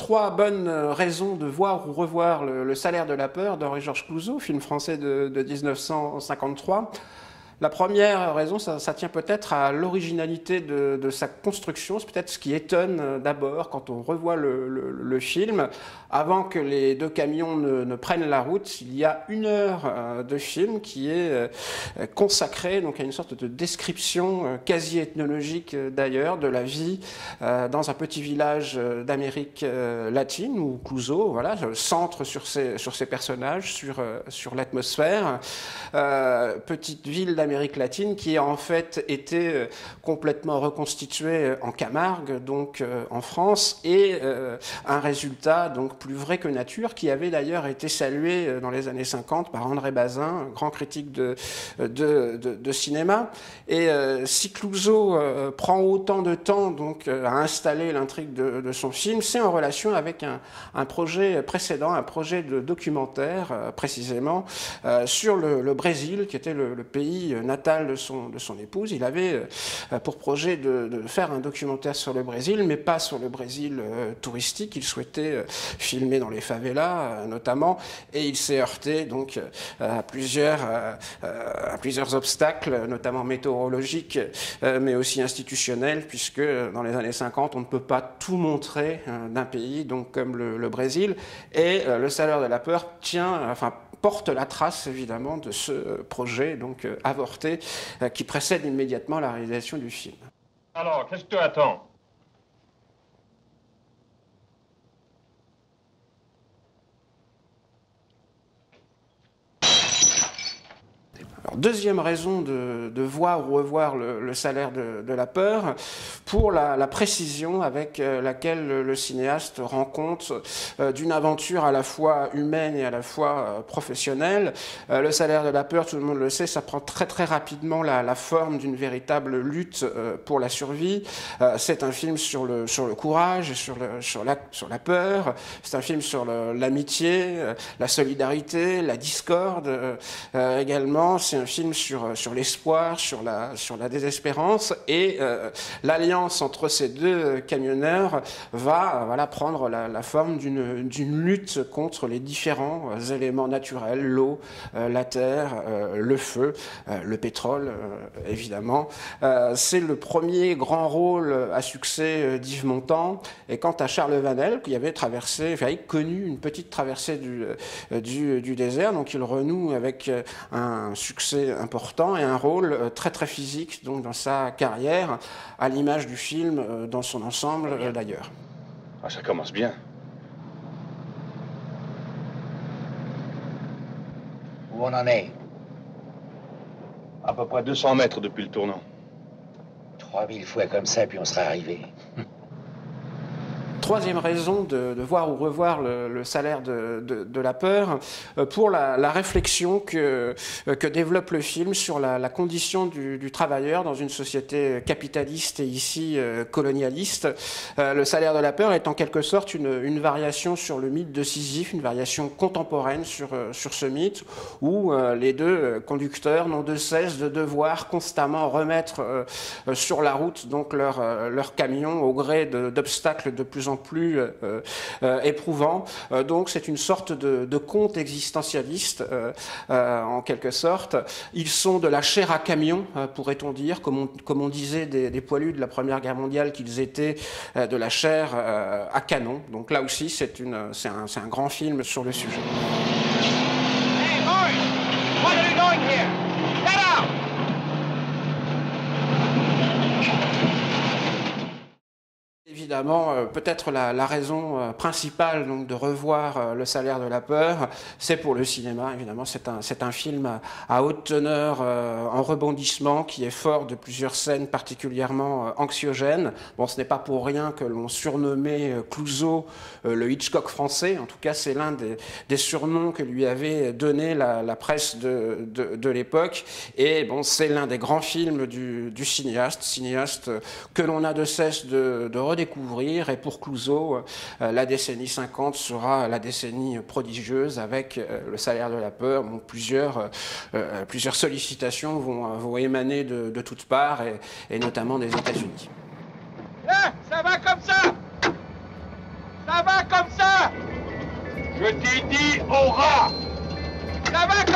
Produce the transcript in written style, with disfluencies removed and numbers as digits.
trois bonnes raisons de voir ou revoir Le salaire de la peur d'Henri-Georges Clouzot, film français de 1953. La première raison, ça tient peut-être à l'originalité de sa construction. C'est peut-être ce qui étonne d'abord quand on revoit le film. Avant que les deux camions ne prennent la route, il y a 1 heure de film qui est consacrée donc à une sorte de description quasi ethnologique d'ailleurs de la vie dans un petit village d'Amérique latine où Clouzot voilà, centre sur ses personnages, sur l'atmosphère. Petite ville d'Amérique latine qui a en fait été complètement reconstituée en Camargue, donc en France, et un résultat donc plus vrai que nature, qui avait d'ailleurs été salué dans les années 50 par André Bazin, grand critique de cinéma. Et si Clouzot prend autant de temps donc à installer l'intrigue de son film, c'est en relation avec un projet précédent, un projet de documentaire précisément sur le Brésil, qui était le pays natal de son épouse. Il avait pour projet de faire un documentaire sur le Brésil, mais pas sur le Brésil touristique. Il souhaitait filmer dans les favelas notamment, et il s'est heurté donc à plusieurs obstacles, notamment météorologiques, mais aussi institutionnels, puisque dans les années 50, on ne peut pas tout montrer d'un pays donc comme le Brésil. Et Le salaire de la peur porte la trace évidemment de ce projet donc avorté qui précède immédiatement la réalisation du film. Alors, qu'est-ce que tu attends? Alors, deuxième raison de voir ou revoir le salaire de la peur, pour la précision avec laquelle le cinéaste rend compte d'une aventure à la fois humaine et à la fois professionnelle. Le salaire de la peur, tout le monde le sait, ça prend très très rapidement la forme d'une véritable lutte pour la survie. C'est un film sur le courage, sur la peur. C'est un film sur l'amitié, la solidarité, la discorde également. C'est un film sur l'espoir, sur la désespérance, et l'alliance entre ces deux camionneurs va prendre la forme d'une lutte contre les différents éléments naturels, l'eau, la terre, le feu, le pétrole, évidemment. C'est le premier grand rôle à succès d'Yves Montand, et quant à Charles Vanel, qui avait connu une petite traversée du désert, donc il renoue avec un succès important et un rôle très très physique donc dans sa carrière, à l'image du film dans son ensemble d'ailleurs. Ah, ça commence bien. Où on en est? À peu près 200 mètres depuis le tournant. 3000 fois comme ça, puis on sera arrivé. Troisième raison de voir ou revoir le salaire de la peur, pour la réflexion que développe le film sur la condition du travailleur dans une société capitaliste et ici colonialiste. Le salaire de la peur est en quelque sorte une variation sur le mythe de Sisyphe, une variation contemporaine sur ce mythe, où les deux conducteurs n'ont de cesse de devoir constamment remettre sur la route donc leur camion au gré d'obstacles de plus en plus éprouvant. Donc c'est une sorte de conte existentialiste en quelque sorte. Ils sont de la chair à camion, pourrait-on dire, comme on disait des poilus de la Première Guerre mondiale qu'ils étaient de la chair à canon. Donc là aussi c'est un grand film sur le sujet. Hey, boys! What are you doing here? Get out! Évidemment, peut-être la raison principale donc, de revoir Le salaire de la peur, c'est pour le cinéma. Évidemment, c'est un film à haute teneur, en rebondissement, qui est fort de plusieurs scènes particulièrement anxiogènes. Bon, ce n'est pas pour rien que l'on surnommait Clouzot le Hitchcock français. En tout cas, c'est l'un des surnoms que lui avait donné la presse de l'époque. Et bon, c'est l'un des grands films du cinéaste que l'on a de cesse de redécouvrir. Et pour Clouzot, la décennie 50 sera la décennie prodigieuse avec Le salaire de la peur. Bon, plusieurs sollicitations vont émaner de toutes parts et notamment des États-Unis. Là, ça va comme ça! Ça va comme ça! Je t'ai dit au rat! Ça va comme